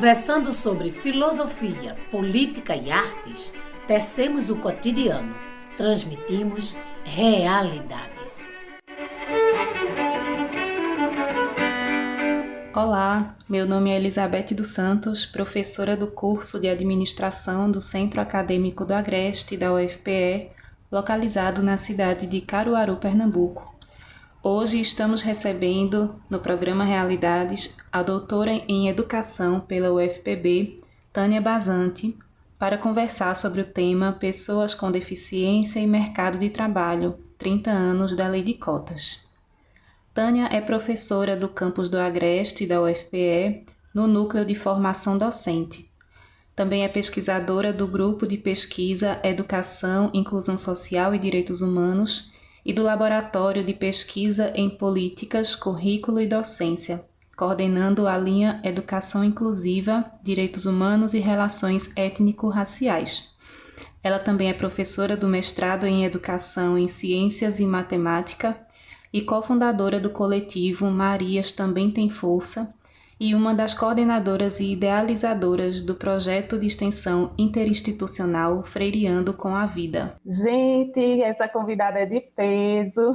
Conversando sobre filosofia, política e artes, tecemos o cotidiano, transmitimos realidades. Olá, meu nome é Elizabeth dos Santos, professora do curso de Administração do Centro Acadêmico do Agreste da UFPE, localizado na cidade de Caruaru, Pernambuco. Hoje estamos recebendo, no programa Realidades, a doutora em Educação pela UFPB, Tânia Basante, para conversar sobre o tema Pessoas com Deficiência e Mercado de Trabalho, 30 anos da Lei de Cotas. Tânia é professora do campus do Agreste da UFPE, no Núcleo de Formação Docente. Também é pesquisadora do Grupo de Pesquisa Educação, Inclusão Social e Direitos Humanos e do Laboratório de Pesquisa em Políticas, Currículo e Docência, coordenando a linha Educação Inclusiva, Direitos Humanos e Relações Étnico-Raciais. Ela também é professora do mestrado em Educação em Ciências e Matemática e cofundadora do coletivo Marias Também Tem Força e uma das coordenadoras e idealizadoras do projeto de extensão interinstitucional Freiriando com a Vida. Gente, essa convidada é de peso.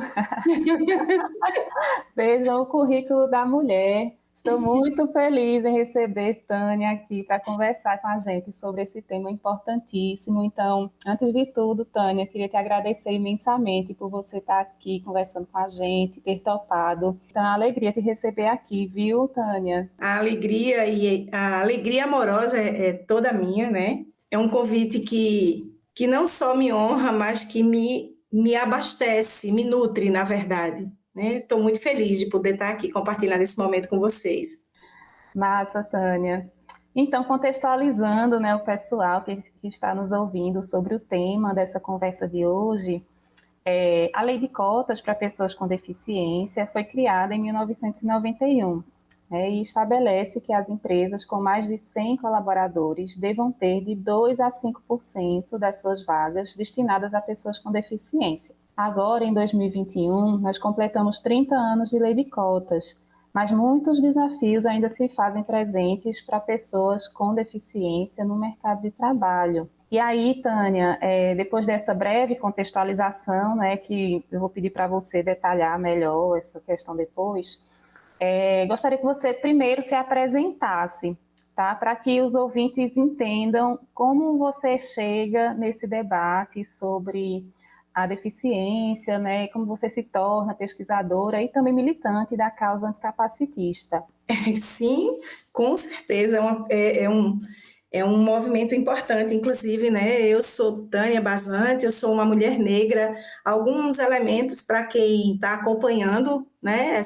Vejam o currículo da mulher. Estou muito feliz em receber Tânia aqui para conversar com a gente sobre esse tema importantíssimo. Então, antes de tudo, Tânia, queria te agradecer imensamente por você estar aqui conversando com a gente, ter topado. Então, é uma alegria te receber aqui, viu, Tânia? A alegria amorosa é toda minha, né? É um convite que não só me honra, mas que me abastece, me nutre, na verdade. Estou muito feliz de poder estar aqui compartilhando esse momento com vocês. Massa, Tânia. Então, contextualizando, né, o pessoal que está nos ouvindo sobre o tema dessa conversa de hoje, a Lei de Cotas para Pessoas com Deficiência foi criada em 1991, e estabelece que as empresas com mais de 100 colaboradores devam ter de 2 a 5% das suas vagas destinadas a pessoas com deficiência. Agora, em 2021, nós completamos 30 anos de Lei de Cotas, mas muitos desafios ainda se fazem presentes para pessoas com deficiência no mercado de trabalho. E aí, Tânia, depois dessa breve contextualização, né, que eu vou pedir para você detalhar melhor essa questão depois, gostaria que você primeiro se apresentasse, tá? Para que os ouvintes entendam como você chega nesse debate sobre a deficiência, né? Como você se torna pesquisadora e também militante da causa anticapacitista. Sim, com certeza, é um movimento importante, inclusive, né? Eu sou Tânia Basante, eu sou uma mulher negra. Alguns elementos para quem está acompanhando, né,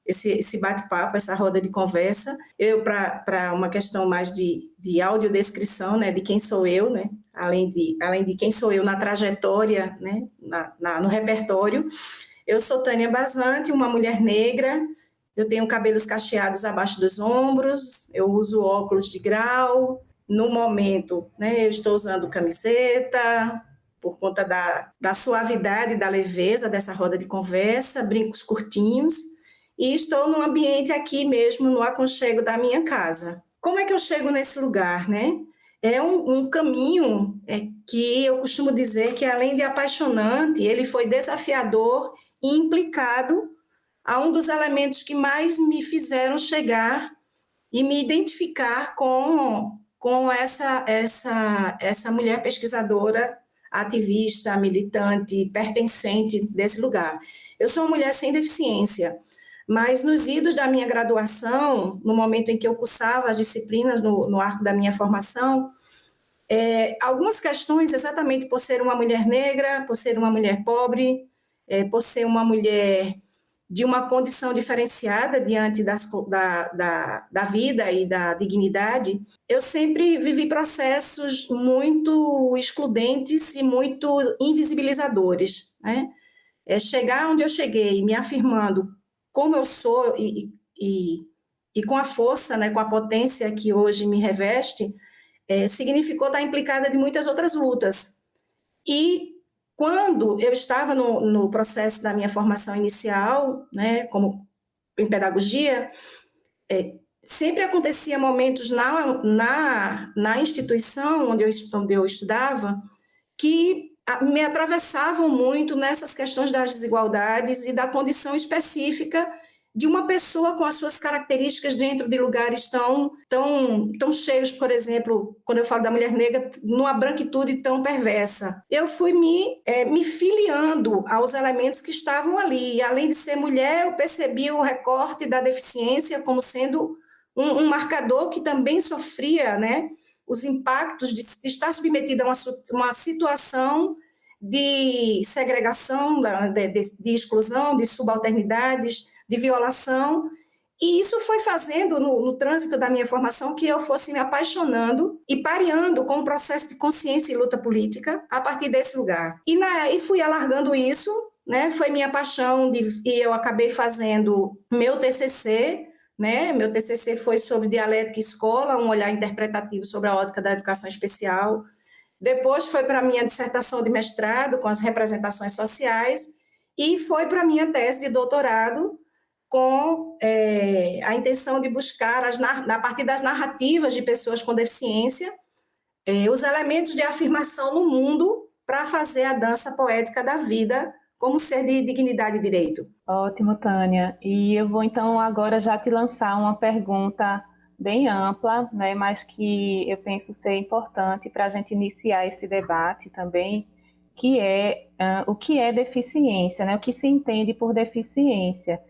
esse bate-papo, essa roda de conversa. Eu, para uma questão mais de audiodescrição, né, de quem sou eu, né, além de quem sou eu na trajetória, né, no repertório, eu sou Tânia Basante, uma mulher negra. Eu tenho cabelos cacheados abaixo dos ombros, eu uso óculos de grau. No momento, né, eu estou usando camiseta, por conta da suavidade, da leveza dessa roda de conversa, brincos curtinhos, e estou num ambiente aqui mesmo, no aconchego da minha casa. Como é que eu chego nesse lugar, né? É um caminho que eu costumo dizer que, além de apaixonante, ele foi desafiador e implicado a um dos elementos que mais me fizeram chegar e me identificar com essa mulher pesquisadora, ativista, militante, pertencente desse lugar. Eu sou uma mulher sem deficiência, mas nos idos da minha graduação, no momento em que eu cursava as disciplinas no arco da minha formação, algumas questões, exatamente por ser uma mulher negra, por ser uma mulher pobre, por ser uma mulher de uma condição diferenciada diante da vida e da dignidade, eu sempre vivi processos muito excludentes e muito invisibilizadores, né? Chegar onde eu cheguei, me afirmando como eu sou e com a força, né, com a potência que hoje me reveste, significou estar implicada de muitas outras lutas. E quando eu estava no processo da minha formação inicial, né, como em pedagogia, sempre acontecia momentos na instituição onde eu estudava que me atravessavam muito nessas questões das desigualdades e da condição específica de uma pessoa com as suas características dentro de lugares tão cheios, por exemplo, quando eu falo da mulher negra, numa branquitude tão perversa. Eu fui me filiando aos elementos que estavam ali. E, além de ser mulher, eu percebi o recorte da deficiência como sendo um marcador que também sofria, né, os impactos de estar submetida a uma situação de segregação, de exclusão, de subalternidades, de violação, e isso foi fazendo, no trânsito da minha formação, que eu fosse me apaixonando e pareando com o processo de consciência e luta política a partir desse lugar. E fui alargando isso, né? Foi minha paixão, e eu acabei fazendo meu TCC, né? Meu TCC foi sobre dialética e escola, um olhar interpretativo sobre a ótica da educação especial. Depois foi para a minha dissertação de mestrado, com as representações sociais, e foi para a minha tese de doutorado, com a intenção de buscar, a partir das narrativas de pessoas com deficiência, os elementos de afirmação no mundo para fazer a dança poética da vida como ser de dignidade e direito. Ótimo, Tânia. E eu vou então agora já te lançar uma pergunta bem ampla, né, mas que eu penso ser importante para a gente iniciar esse debate também, que é o que é deficiência, né, o que se entende por deficiência.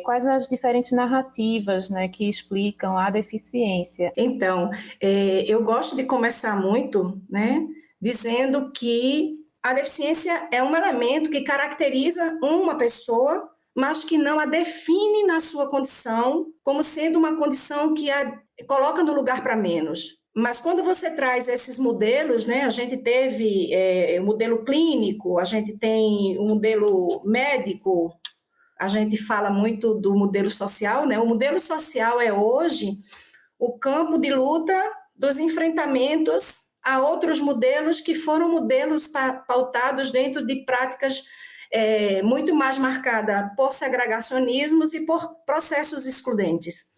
Quais as diferentes narrativas, né, que explicam a deficiência? Então, eu gosto de começar muito, né, dizendo que a deficiência é um elemento que caracteriza uma pessoa, mas que não a define na sua condição como sendo uma condição que a coloca no lugar para menos. Mas quando você traz esses modelos, né, a gente teve o modelo clínico, a gente tem o modelo médico, a gente fala muito do modelo social, né? O modelo social é hoje o campo de luta dos enfrentamentos a outros modelos que foram modelos pautados dentro de práticas muito mais marcadas por segregacionismos e por processos excludentes.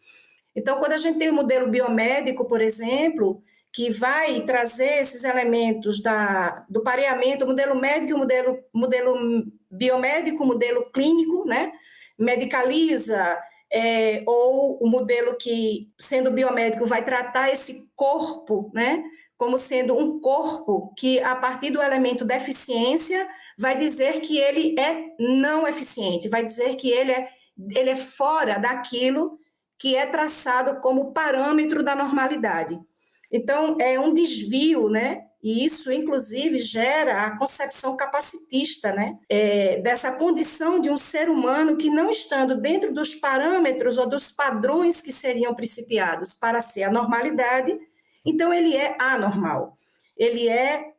Então, quando a gente tem o modelo biomédico, por exemplo, que vai trazer esses elementos do pareamento, o modelo médico, o modelo biomédico, o modelo clínico, né? Medicaliza, ou o modelo que, sendo biomédico, vai tratar esse corpo, né? Como sendo um corpo que, a partir do elemento deficiência, vai dizer que ele é não eficiente, vai dizer que ele é fora daquilo que é traçado como parâmetro da normalidade. Então, é um desvio, né? E isso, inclusive, gera a concepção capacitista, né? Dessa condição de um ser humano que, não estando dentro dos parâmetros ou dos padrões que seriam principiados para ser a normalidade, então ele é anormal. Ele é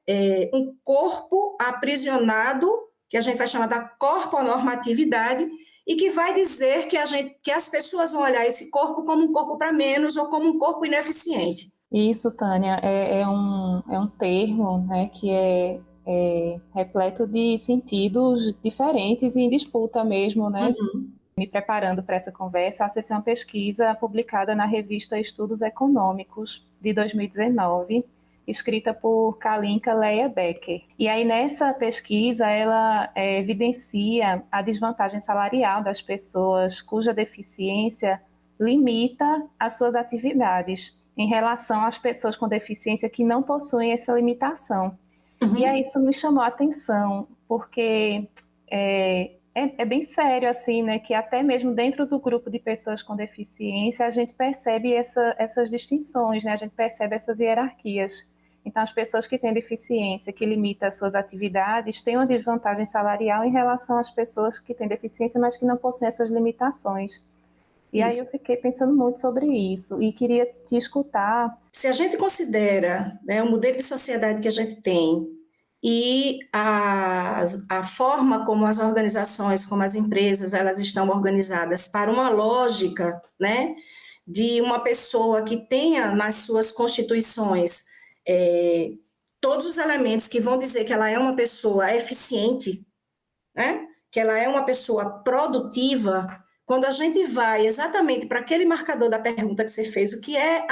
um corpo aprisionado, que a gente vai chamar da corponormatividade, e que vai dizer que as pessoas vão olhar esse corpo como um corpo para menos ou como um corpo ineficiente. Isso, Tânia, é um termo, né, que é repleto de sentidos diferentes e em disputa mesmo, né? Uhum. Me preparando para essa conversa, acessei uma pesquisa publicada na revista Estudos Econômicos, de 2019, escrita por Kalinka Leia Becker. E aí, nessa pesquisa, ela evidencia a desvantagem salarial das pessoas cuja deficiência limita as suas atividades em relação às pessoas com deficiência que não possuem essa limitação. Uhum. E aí isso me chamou a atenção, porque é bem sério, assim, né, que até mesmo dentro do grupo de pessoas com deficiência a gente percebe essas distinções, né, a gente percebe essas hierarquias. Então, as pessoas que têm deficiência, que limitam as suas atividades, têm uma desvantagem salarial em relação às pessoas que têm deficiência, mas que não possuem essas limitações. E aí eu fiquei pensando muito sobre isso e queria te escutar. Se a gente considera, né, o modelo de sociedade que a gente tem e a forma como as organizações, como as empresas, elas estão organizadas para uma lógica, né, de uma pessoa que tenha nas suas constituições todos os elementos que vão dizer que ela é uma pessoa eficiente, né, que ela é uma pessoa produtiva, quando a gente vai exatamente para aquele marcador da pergunta que você fez, o que é,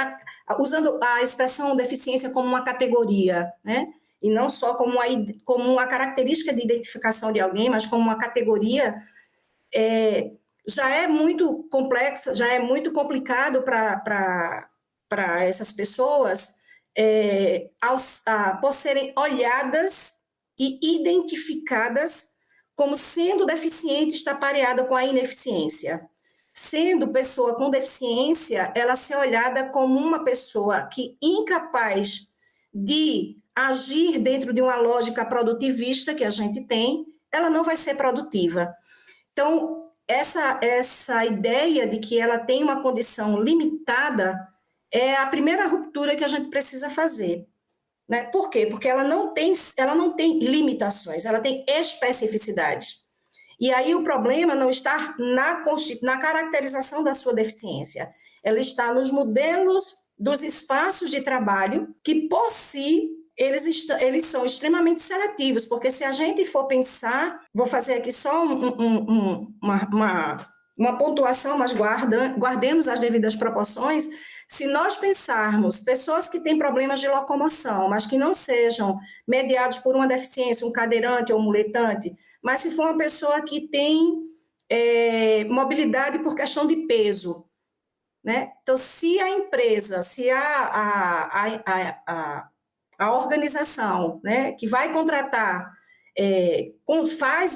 usando a expressão deficiência como uma categoria, né? E não só como uma característica de identificação de alguém, mas como uma categoria, já é muito complexa, já é muito complicado para essas pessoas, por serem olhadas e identificadas como sendo deficiente, está pareada com a ineficiência. Sendo pessoa com deficiência, ela ser olhada como uma pessoa que incapaz de agir dentro de uma lógica produtivista que a gente tem, ela não vai ser produtiva. Então, essa ideia de que ela tem uma condição limitada é a primeira ruptura que a gente precisa fazer. Né? Por quê? Porque ela não tem limitações, ela tem especificidades. E aí o problema não está na caracterização da sua deficiência, ela está nos modelos dos espaços de trabalho que, por si, eles são extremamente seletivos, porque se a gente for pensar, vou fazer aqui só uma pontuação, mas guardemos as devidas proporções. Se nós pensarmos pessoas que têm problemas de locomoção, mas que não sejam mediados por uma deficiência, um cadeirante ou um muletante, mas se for uma pessoa que tem mobilidade por questão de peso, né? Então, se a empresa, se a organização, né, que vai contratar,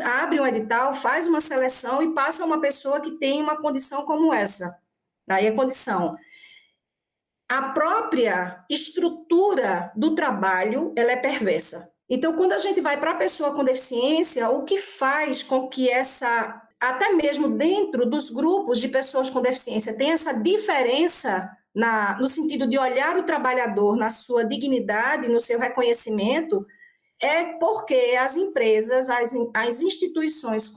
abre um edital, faz uma seleção e passa uma pessoa que tem uma condição como essa, aí a condição. A própria estrutura do trabalho, ela é perversa. Então, quando a gente vai para a pessoa com deficiência, o que faz com que até mesmo dentro dos grupos de pessoas com deficiência, tem essa diferença no sentido de olhar o trabalhador na sua dignidade, no seu reconhecimento, é porque as empresas, as instituições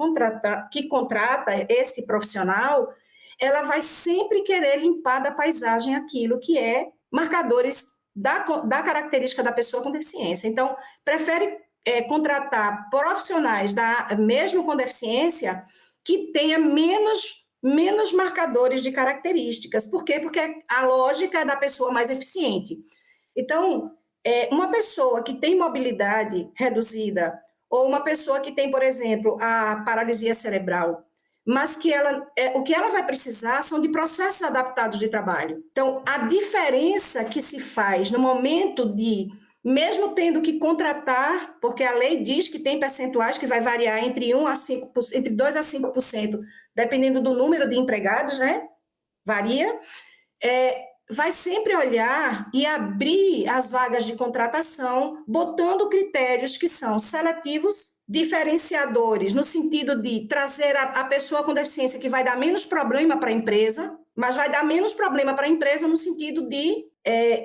que contratam esse profissional, ela vai sempre querer limpar da paisagem aquilo que é marcadores da característica da pessoa com deficiência. Então, prefere contratar profissionais, mesmo com deficiência, que tenha menos marcadores de características. Por quê? Porque a lógica é da pessoa mais eficiente. Então, uma pessoa que tem mobilidade reduzida, ou uma pessoa que tem, por exemplo, a paralisia cerebral, mas que o que ela vai precisar são de processos adaptados de trabalho. Então, a diferença que se faz no momento mesmo tendo que contratar, porque a lei diz que tem percentuais que vai variar entre 2% a 5%, dependendo do número de empregados, né? Varia. Vai sempre olhar e abrir as vagas de contratação, botando critérios que são seletivos, diferenciadores, no sentido de trazer a pessoa com deficiência que vai dar menos problema para a empresa, mas vai dar menos problema para a empresa no sentido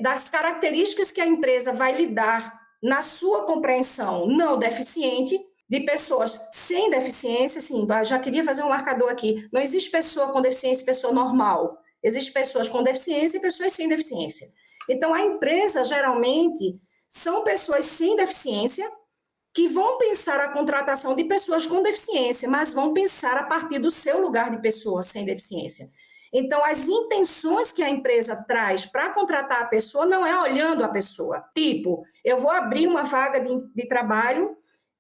das características que a empresa vai lidar na sua compreensão não deficiente, de pessoas sem deficiência. Assim, já queria fazer um marcador aqui, não existe pessoa com deficiência e pessoa normal, existem pessoas com deficiência e pessoas sem deficiência. Então, a empresa, geralmente, são pessoas sem deficiência que vão pensar a contratação de pessoas com deficiência, mas vão pensar a partir do seu lugar de pessoa sem deficiência. Então, as intenções que a empresa traz para contratar a pessoa não é olhando a pessoa. Tipo, eu vou abrir uma vaga de trabalho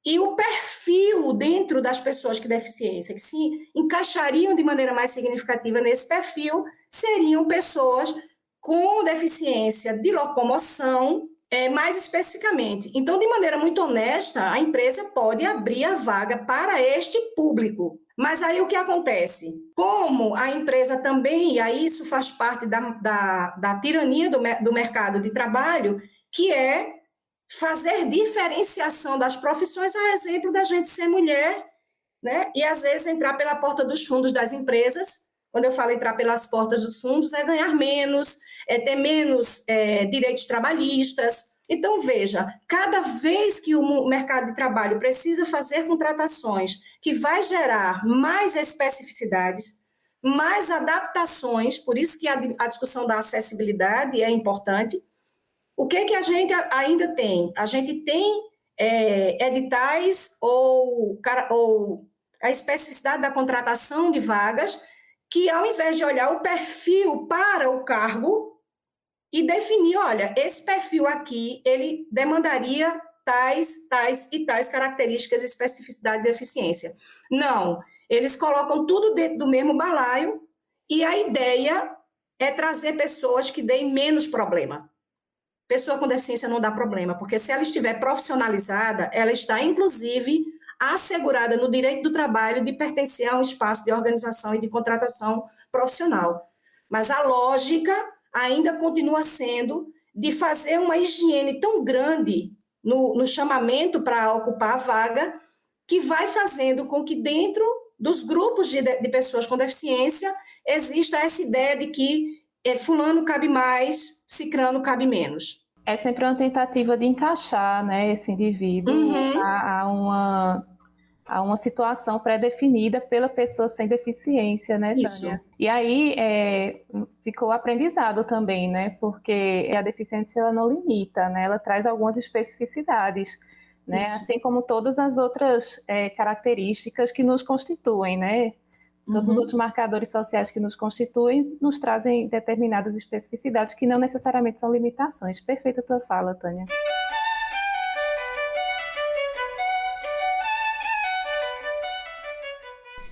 e o perfil dentro das pessoas com deficiência, que se encaixariam de maneira mais significativa nesse perfil, seriam pessoas com deficiência de locomoção, mais especificamente. Então, de maneira muito honesta, a empresa pode abrir a vaga para este público. Mas aí o que acontece? Como a empresa também, e aí isso faz parte da tirania do mercado de trabalho, que é fazer diferenciação das profissões, a exemplo da gente ser mulher, né? E às vezes entrar pela porta dos fundos das empresas. Quando eu falo entrar pelas portas dos fundos, é ganhar menos, ter menos direitos trabalhistas. Então, veja, cada vez que o mercado de trabalho precisa fazer contratações que vai gerar mais especificidades, mais adaptações, por isso que a discussão da acessibilidade é importante. O que a gente ainda tem? A gente tem editais ou a especificidade da contratação de vagas que, ao invés de olhar o perfil para o cargo e definir, olha, esse perfil aqui, ele demandaria tais e tais características, especificidade e deficiência. Não, eles colocam tudo dentro do mesmo balaio e a ideia é trazer pessoas que deem menos problema. Pessoa com deficiência não dá problema, porque se ela estiver profissionalizada, ela está, inclusive, assegurada no direito do trabalho de pertencer a um espaço de organização e de contratação profissional. Mas a lógica ainda continua sendo de fazer uma higiene tão grande no chamamento para ocupar a vaga, que vai fazendo com que dentro dos grupos de pessoas com deficiência exista essa ideia de que fulano cabe mais, cicrano cabe menos. É sempre uma tentativa de encaixar, né, esse indivíduo a uma situação pré-definida pela pessoa sem deficiência, né, Tânia? Isso. E aí ficou aprendizado também, né, porque a deficiência ela não limita, né, ela traz algumas especificidades, né, assim como todas as outras características que nos constituem, né? Todos os outros marcadores sociais que nos constituem nos trazem determinadas especificidades que não necessariamente são limitações. Perfeita a tua fala, Tânia.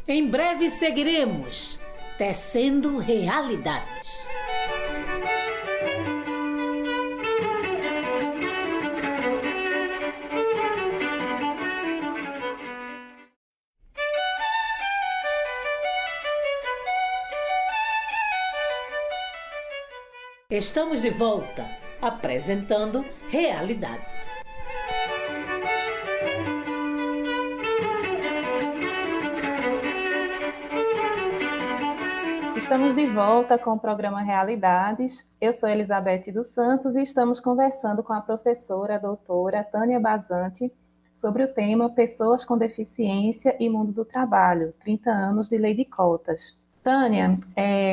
Em breve seguiremos tecendo realidades. Estamos de volta, apresentando Realidades. Estamos de volta com o programa Realidades. Eu sou Elizabeth dos Santos e estamos conversando com a professora, a doutora Tânia Basante, sobre o tema Pessoas com Deficiência e Mundo do Trabalho, 30 anos de Lei de Cotas. Tânia,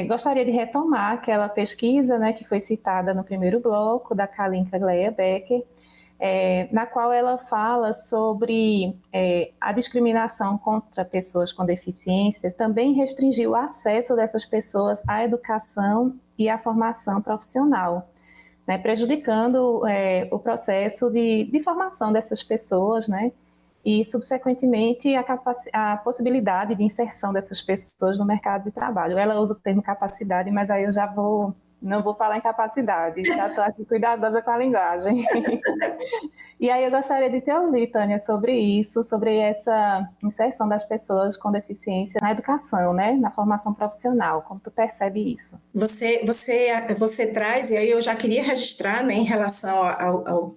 gostaria de retomar aquela pesquisa, né, que foi citada no primeiro bloco, da Kalinka Gleia Becker, na qual ela fala sobre a discriminação contra pessoas com deficiências, também restringiu o acesso dessas pessoas à educação e à formação profissional, né, prejudicando o processo de formação dessas pessoas, né, e, subsequentemente, a possibilidade de inserção dessas pessoas no mercado de trabalho. Ela usa o termo capacidade, mas aí eu não vou falar em capacidade, já estou aqui cuidadosa com a linguagem. E aí eu gostaria de te ouvir, Tânia, sobre isso, sobre essa inserção das pessoas com deficiência na educação, né, na formação profissional, como tu percebe isso? Você traz, e aí eu já queria registrar, né, em relação ao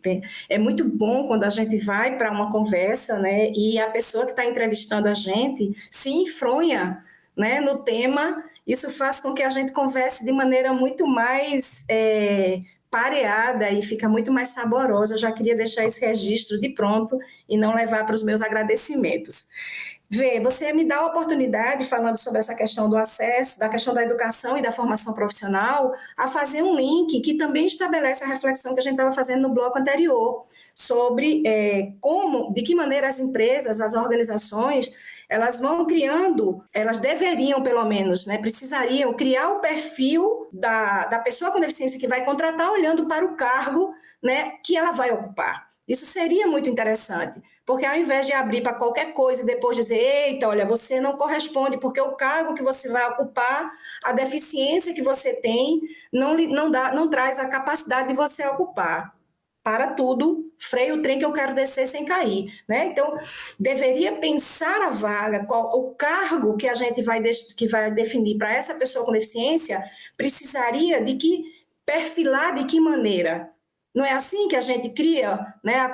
é muito bom quando a gente vai para uma conversa, né, e a pessoa que está entrevistando a gente se enfronha, né, no tema. Isso faz com que a gente converse de maneira muito mais pareada e fica muito mais saborosa. Eu já queria deixar esse registro de pronto e não levar para os meus agradecimentos. Você me dá a oportunidade, falando sobre essa questão do acesso, da questão da educação e da formação profissional, a fazer um link que também estabelece a reflexão que a gente estava fazendo no bloco anterior, sobre de que maneira as empresas, as organizações, elas vão criando, elas deveriam, pelo menos, né, precisariam criar o perfil da pessoa com deficiência que vai contratar, olhando para o cargo, né, que ela vai ocupar. Isso seria muito interessante, porque ao invés de abrir para qualquer coisa e depois dizer, eita, olha, você não corresponde, porque o cargo que você vai ocupar, a deficiência que você tem, não traz a capacidade de você ocupar. Para tudo, freio o trem que eu quero descer sem cair, né? Então, deveria pensar a vaga, o cargo que a gente vai definir para essa pessoa com deficiência, precisaria perfilar de que maneira. Não é assim que a gente cria, né?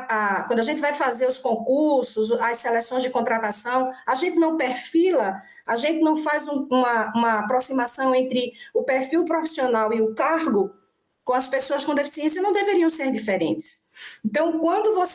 Quando a gente vai fazer os concursos, as seleções de contratação, a gente não perfila, a gente não faz uma aproximação entre o perfil profissional e o cargo. Com as pessoas com deficiência não deveriam ser diferentes. Então, quando a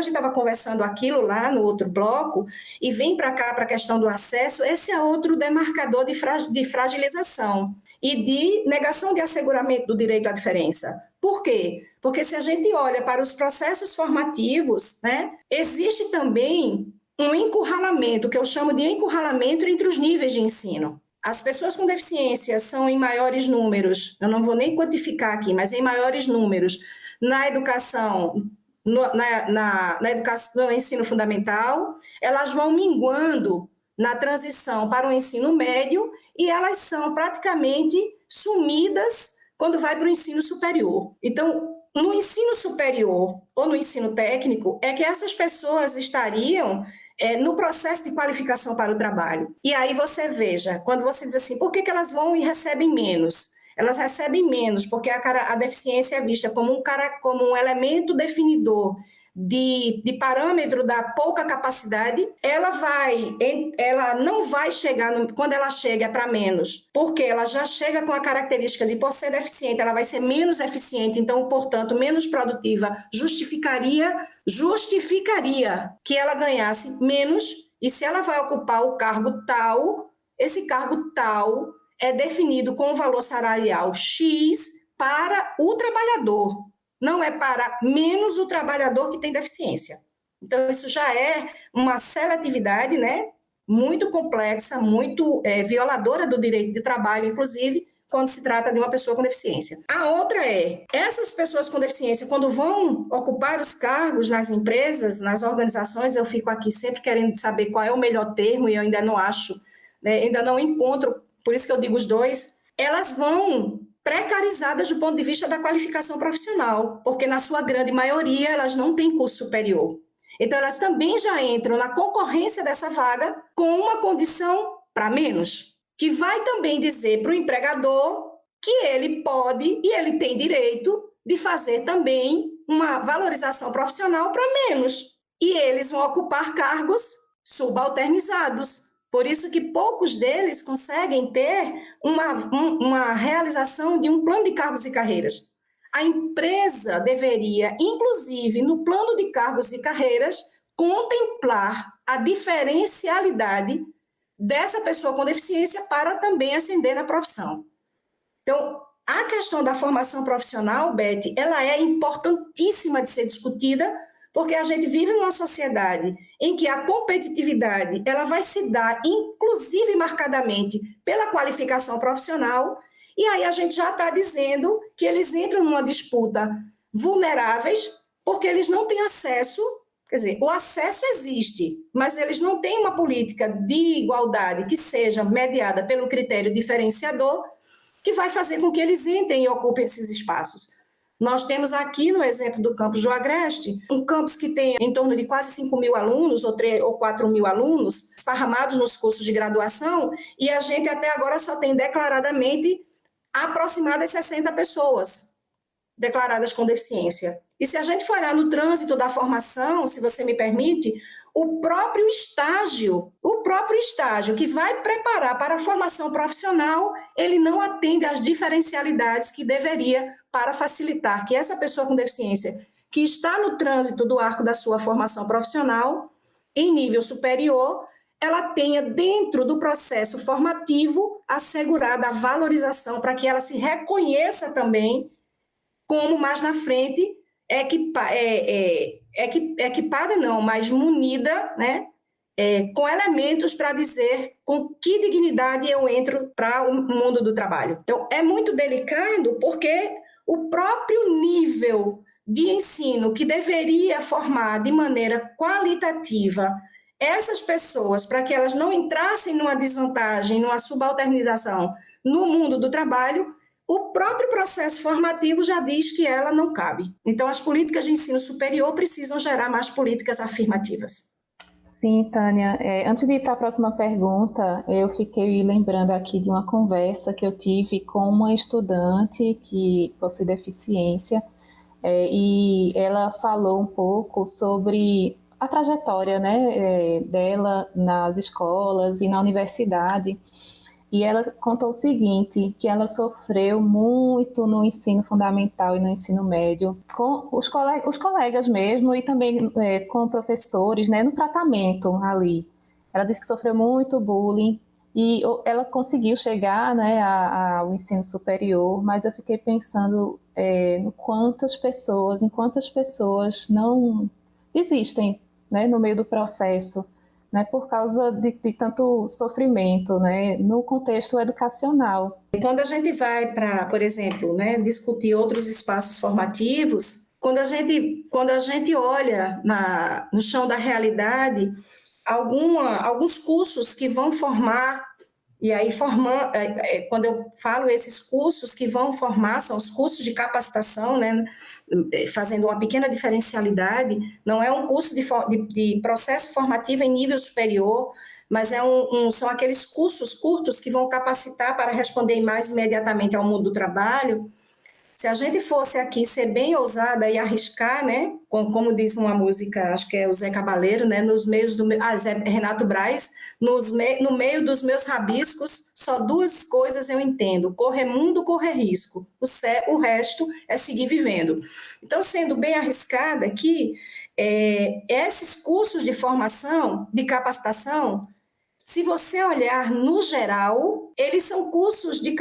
gente estava conversando aquilo lá no outro bloco, e vem para cá para a questão do acesso, esse é outro demarcador de fragilização e de negação de asseguramento do direito à diferença. Por quê? Porque se a gente olha para os processos formativos, né, existe também um encurralamento, que eu chamo de encurralamento entre os níveis de ensino. as pessoas com deficiência são em maiores números, eu não vou nem quantificar aqui, mas em maiores números na educação, na educação, no ensino fundamental, elas vão minguando na transição para o ensino médio e elas são praticamente sumidas quando vai para o ensino superior. Então, no ensino superior ou no ensino técnico, é que essas pessoas estariam no processo de qualificação para o trabalho. E aí você veja, quando você diz assim, por que elas vão e recebem menos? Elas recebem menos porque a deficiência é vista como um elemento definidor de parâmetro da pouca capacidade. Ela não vai chegar, quando ela chega para menos, porque ela já chega com a característica de, por ser deficiente, ela vai ser menos eficiente, então, portanto, menos produtiva, justificaria que ela ganhasse menos, e se ela vai ocupar o cargo tal, esse cargo tal é definido com um valor salarial X para o trabalhador, não é para menos o trabalhador que tem deficiência. Então, isso já é uma seletividade, né, muito complexa, muito violadora do direito de trabalho, inclusive, quando se trata de uma pessoa com deficiência. A outra essas pessoas com deficiência, quando vão ocupar os cargos nas empresas, nas organizações, eu fico aqui sempre querendo saber qual é o melhor termo, e eu ainda não acho, né, ainda não encontro, por isso que eu digo os dois, elas vão precarizadas do ponto de vista da qualificação profissional, porque na sua grande maioria elas não têm curso superior. Então elas também já entram na concorrência dessa vaga com uma condição para menos, que vai também dizer para o empregador que ele pode e ele tem direito de fazer também uma valorização profissional para menos. E eles vão ocupar cargos subalternizados. Por isso que poucos deles conseguem ter uma realização de um plano de cargos e carreiras. A empresa deveria, inclusive, no plano de cargos e carreiras, contemplar a diferencialidade dessa pessoa com deficiência para também ascender na profissão. Então, a questão da formação profissional, Beth, ela é importantíssima de ser discutida, porque a gente vive numa sociedade em que a competitividade ela vai se dar, inclusive marcadamente, pela qualificação profissional, e aí a gente já está dizendo que eles entram numa disputa vulneráveis, porque eles não têm acesso, quer dizer, o acesso existe, mas eles não têm uma política de igualdade que seja mediada pelo critério diferenciador, que vai fazer com que eles entrem e ocupem esses espaços. Nós temos aqui, no exemplo do campus do Agreste, um campus que tem em torno de quase 5.000 alunos ou 4.000 alunos esparramados nos cursos de graduação, e a gente até agora só tem declaradamente aproximadas 60 pessoas declaradas com deficiência. E se a gente for olhar no trânsito da formação, se você me permite, o próprio estágio que vai preparar para a formação profissional, ele não atende às diferencialidades que deveria para facilitar que essa pessoa com deficiência, que está no trânsito do arco da sua formação profissional, em nível superior, ela tenha dentro do processo formativo assegurada a valorização para que ela se reconheça também como mais na frente equipada não, mas munida, né, com elementos para dizer com que dignidade eu entro para o mundo do trabalho. Então, é muito delicado porque o próprio nível de ensino que deveria formar de maneira qualitativa essas pessoas para que elas não entrassem numa desvantagem, numa subalternização no mundo do trabalho, o próprio processo formativo já diz que ela não cabe. Então, as políticas de ensino superior precisam gerar mais políticas afirmativas. Sim, Tânia. Antes de ir para a próxima pergunta, eu fiquei lembrando aqui de uma conversa que eu tive com uma estudante que possui deficiência, e ela falou um pouco sobre a trajetória, né, dela nas escolas e na universidade. E ela contou o seguinte, que ela sofreu muito no ensino fundamental e no ensino médio, com os colegas mesmo, e também com professores, né, no tratamento ali. Ela disse que sofreu muito bullying, e ela conseguiu chegar, né, ao ensino superior, mas eu fiquei pensando em quantas pessoas não existem, né, no meio do processo, né, por causa de tanto sofrimento, né, no contexto educacional. Quando a gente vai para, por exemplo, né, discutir outros espaços formativos, quando a gente olha no chão da realidade, alguns cursos que vão formar, e aí quando eu falo esses cursos que vão formar, são os cursos de capacitação, né, fazendo uma pequena diferencialidade, não é um curso de processo formativo em nível superior, mas são aqueles cursos curtos que vão capacitar para responder mais imediatamente ao mundo do trabalho. Se a gente fosse aqui ser bem ousada e arriscar, né, como diz uma música, acho que é o Zé Cabaleiro, né, Renato Braz, no meio dos meus rabiscos, só duas coisas eu entendo: correr mundo, correr risco. O resto é seguir vivendo. Então, sendo bem arriscada aqui, esses cursos de formação, de capacitação, se você olhar no geral, eles são cursos de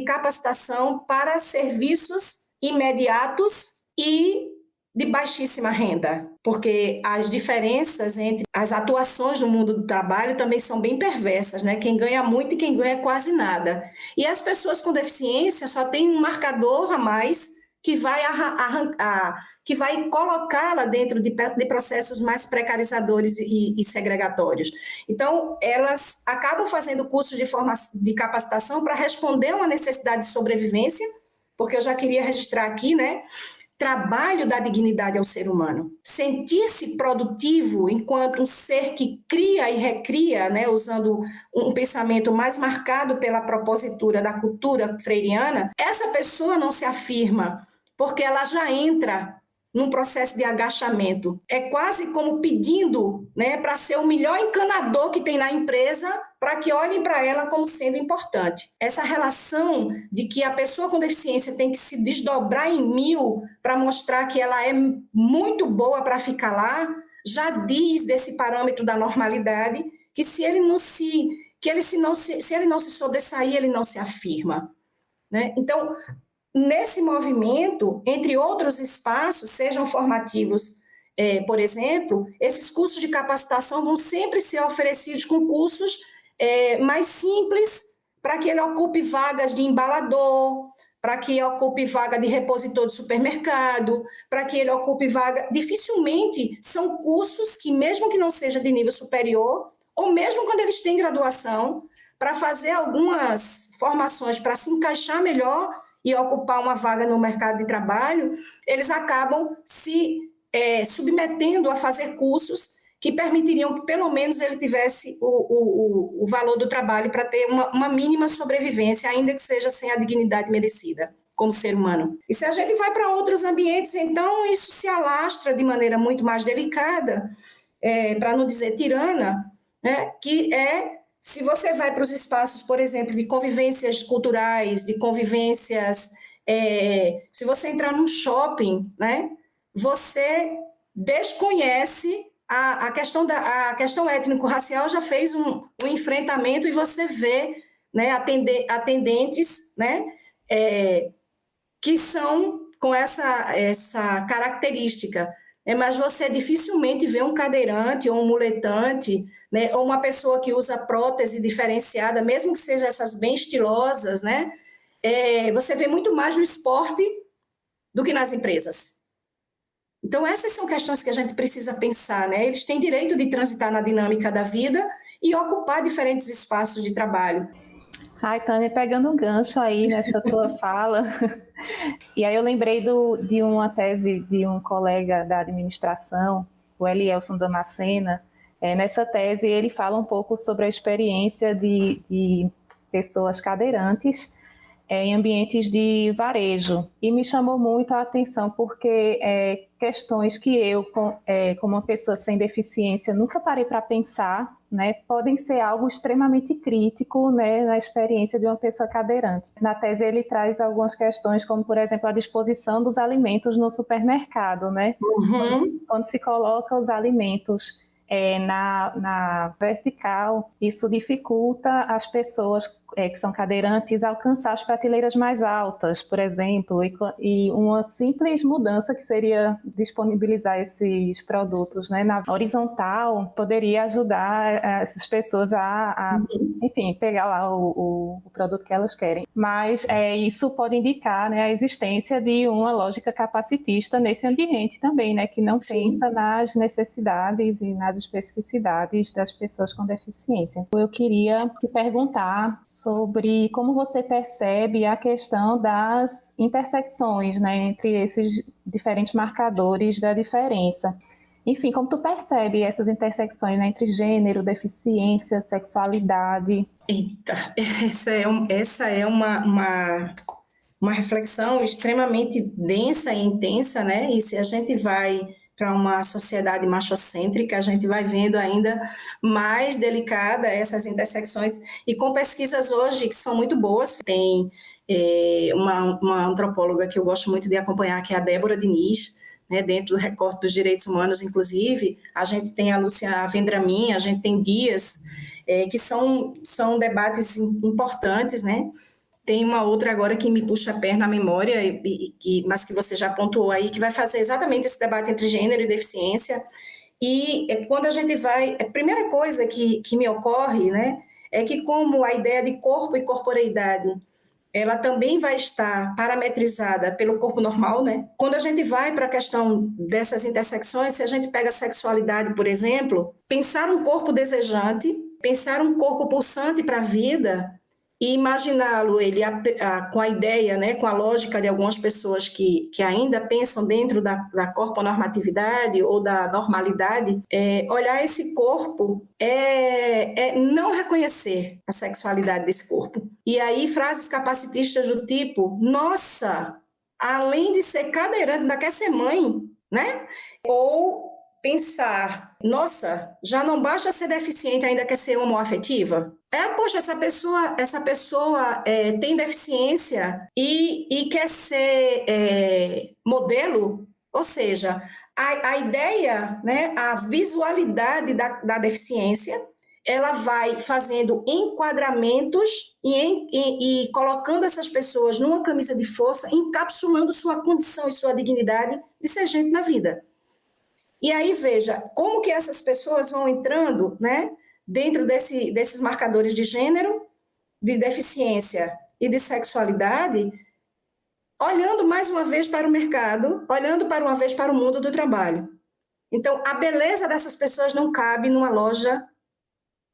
capacitação para serviços imediatos e de baixíssima renda, porque as diferenças entre as atuações no mundo do trabalho também são bem perversas, né? Quem ganha muito e quem ganha quase nada. E as pessoas com deficiência só têm um marcador a mais que vai colocá-la dentro de processos mais precarizadores e segregatórios. Então, elas acabam fazendo cursos de capacitação para responder a uma necessidade de sobrevivência, porque eu já queria registrar aqui, né? Trabalho dá dignidade ao ser humano. Sentir-se produtivo enquanto um ser que cria e recria, né, usando um pensamento mais marcado pela propositura da cultura freiriana, essa pessoa não se afirma, porque ela já entra num processo de agachamento. É quase como pedindo, né, para ser o melhor encanador que tem na empresa, para que olhem para ela como sendo importante. Essa relação de que a pessoa com deficiência tem que se desdobrar em 1000 para mostrar que ela é muito boa para ficar lá, já diz desse parâmetro da normalidade que se ele não se sobressair, ele não se afirma, né? Então, nesse movimento, entre outros espaços, sejam formativos, por exemplo, esses cursos de capacitação vão sempre ser oferecidos com cursos mais simples, para que ele ocupe vagas de embalador, para que ocupe vaga de repositor de supermercado, para que ele ocupe vaga... Dificilmente são cursos que, mesmo que não seja de nível superior, ou mesmo quando eles têm graduação, para fazer algumas formações para se encaixar melhor e ocupar uma vaga no mercado de trabalho, eles acabam se submetendo a fazer cursos que permitiriam que, pelo menos, ele tivesse o valor do trabalho para ter uma mínima sobrevivência, ainda que seja sem a dignidade merecida como ser humano. E se a gente vai para outros ambientes, então isso se alastra de maneira muito mais delicada, para não dizer tirana, né, que se você vai para os espaços, por exemplo, de convivências culturais, de convivências... se você entrar num shopping, né, você desconhece a questão étnico-racial, já fez um enfrentamento e você vê, né, atendentes, né, que são com essa característica. Mas você dificilmente vê um cadeirante ou um muletante, né, ou uma pessoa que usa prótese diferenciada, mesmo que sejam essas bem estilosas, né, você vê muito mais no esporte do que nas empresas. Então, essas são questões que a gente precisa pensar, né? Eles têm direito de transitar na dinâmica da vida e ocupar diferentes espaços de trabalho. Ai, Tânia, pegando um gancho aí nessa tua fala, e aí eu lembrei de uma tese de um colega da administração, o Elielson Damascena. Nessa tese ele fala um pouco sobre a experiência de pessoas cadeirantes em ambientes de varejo, e me chamou muito a atenção porque questões que eu, como uma pessoa sem deficiência, nunca parei para pensar, né, podem ser algo extremamente crítico, né, na experiência de uma pessoa cadeirante. Na tese ele traz algumas questões, como por exemplo a disposição dos alimentos no supermercado, né? Uhum. Quando se coloca os alimentos na vertical, isso dificulta as pessoas que são cadeirantes alcançar as prateleiras mais altas, por exemplo, e uma simples mudança que seria disponibilizar esses produtos, né, na horizontal poderia ajudar essas pessoas enfim, pegar lá o produto que elas querem. Mas isso pode indicar, né, a existência de uma lógica capacitista nesse ambiente também, né, que não pensa nas necessidades e nas especificidades das pessoas com deficiência. Eu queria te perguntar sobre como você percebe a questão das intersecções, né, entre esses diferentes marcadores da diferença. Enfim, como tu percebe essas intersecções, né, entre gênero, deficiência, sexualidade? Eita, essa é uma reflexão extremamente densa e intensa, né? E se a gente vai para uma sociedade machocêntrica, a gente vai vendo ainda mais delicada essas intersecções, e com pesquisas hoje que são muito boas. Tem uma antropóloga que eu gosto muito de acompanhar, que é a Débora Diniz, né, dentro do recorte dos direitos humanos, inclusive. A gente tem a Lúcia Vendramin, a gente tem Dias, que são debates importantes, né? Tem uma outra agora que me puxa a perna à memória, mas que você já pontuou aí, que vai fazer exatamente esse debate entre gênero e deficiência. E quando a gente vai... A primeira coisa que me ocorre, né, é que como a ideia de corpo e corporeidade, ela também vai estar parametrizada pelo corpo normal, né? Quando a gente vai para a questão dessas intersecções, se a gente pega a sexualidade, por exemplo, pensar um corpo desejante, pensar um corpo pulsante para a vida e imaginá-lo com a ideia, né, com a lógica de algumas pessoas que ainda pensam dentro da corponormatividade ou da normalidade, olhar esse corpo não reconhecer a sexualidade desse corpo. E aí frases capacitistas do tipo, nossa, além de ser cadeirante, ainda quer ser mãe, né? Ou pensar, nossa, já não basta ser deficiente, ainda quer ser homoafetiva? Poxa, essa pessoa tem deficiência e quer ser modelo? Ou seja, a ideia, né, a visualidade da deficiência, ela vai fazendo enquadramentos e colocando essas pessoas numa camisa de força, encapsulando sua condição e sua dignidade de ser gente na vida. E aí, veja, como que essas pessoas vão entrando, né, dentro desses marcadores de gênero, de deficiência e de sexualidade, olhando mais uma vez para o mercado, olhando para uma vez para o mundo do trabalho. Então, a beleza dessas pessoas não cabe numa loja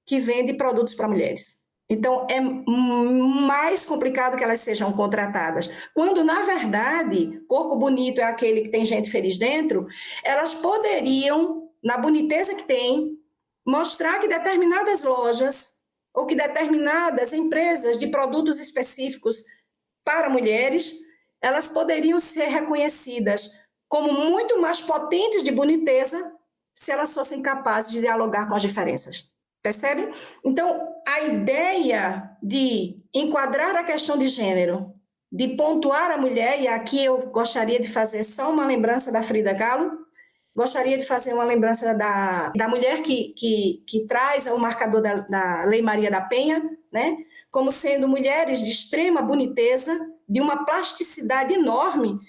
que vende produtos para mulheres. Então, é mais complicado que elas sejam contratadas. Quando, na verdade, corpo bonito é aquele que tem gente feliz dentro, elas poderiam, na boniteza que tem, mostrar que determinadas lojas ou que determinadas empresas de produtos específicos para mulheres, elas poderiam ser reconhecidas como muito mais potentes de boniteza se elas fossem capazes de dialogar com as diferenças. Percebe? Então, a ideia de enquadrar a questão de gênero, de pontuar a mulher, e aqui eu gostaria de fazer só uma lembrança da Frida Kahlo, gostaria de fazer uma lembrança da mulher que traz o marcador da Lei Maria da Penha, né? Como sendo mulheres de extrema boniteza, de uma plasticidade enorme,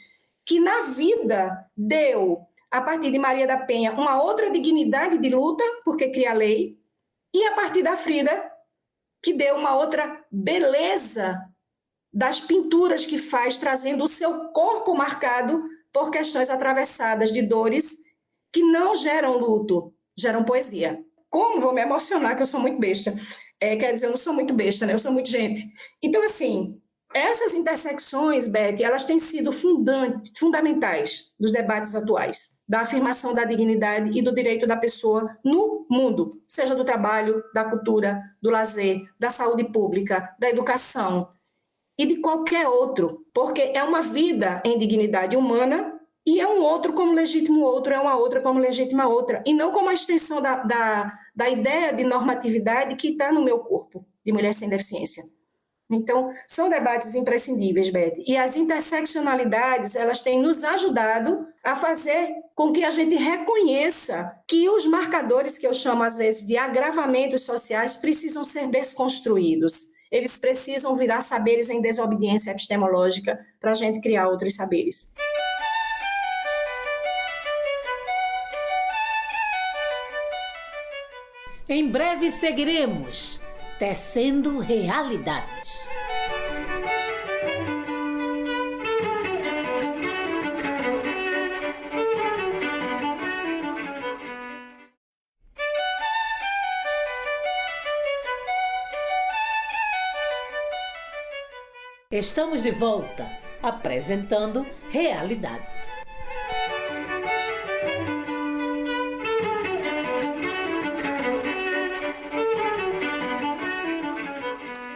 que na vida deu, a partir de Maria da Penha, uma outra dignidade de luta, porque cria a lei, e a partir da Frida, que deu uma outra beleza das pinturas que faz, trazendo o seu corpo marcado por questões atravessadas de dores que não geram luto, geram poesia. Como vou me emocionar, que eu sou muito besta. Quer dizer, eu não sou muito besta, né? Eu sou muito gente. Então, assim, essas intersecções, Beth, elas têm sido fundamentais dos debates atuais, da afirmação da dignidade e do direito da pessoa no mundo, seja do trabalho, da cultura, do lazer, da saúde pública, da educação e de qualquer outro, porque é uma vida em dignidade humana e é um outro como legítimo outro, é uma outra como legítima outra, e não como a extensão da ideia de normatividade que está no meu corpo, de mulher sem deficiência. Então, são debates imprescindíveis, Beth. E as interseccionalidades, elas têm nos ajudado a fazer com que a gente reconheça que os marcadores que eu chamo, às vezes, de agravamentos sociais precisam ser desconstruídos. eles precisam virar saberes em desobediência epistemológica para a gente criar outros saberes. Em breve seguiremos tecendo realidades. Estamos de volta, apresentando realidades.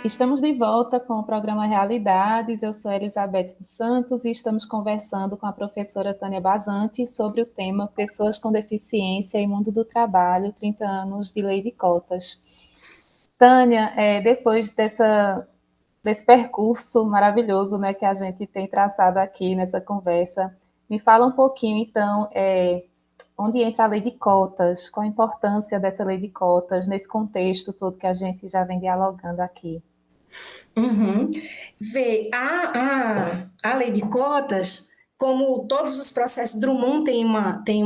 Estamos de volta com o programa Realidades. Eu sou Elizabeth dos Santos e estamos conversando com a professora Tânia Basante sobre o tema Pessoas com Deficiência e Mundo do Trabalho, 30 anos de Lei de Cotas. Tânia, depois desse percurso maravilhoso, né, que a gente tem traçado aqui nessa conversa, me fala um pouquinho, então, onde entra a Lei de Cotas, qual a importância dessa Lei de Cotas nesse contexto todo que a gente já vem dialogando aqui. Vê, a Lei de Cotas, como todos os processos, Drummond tem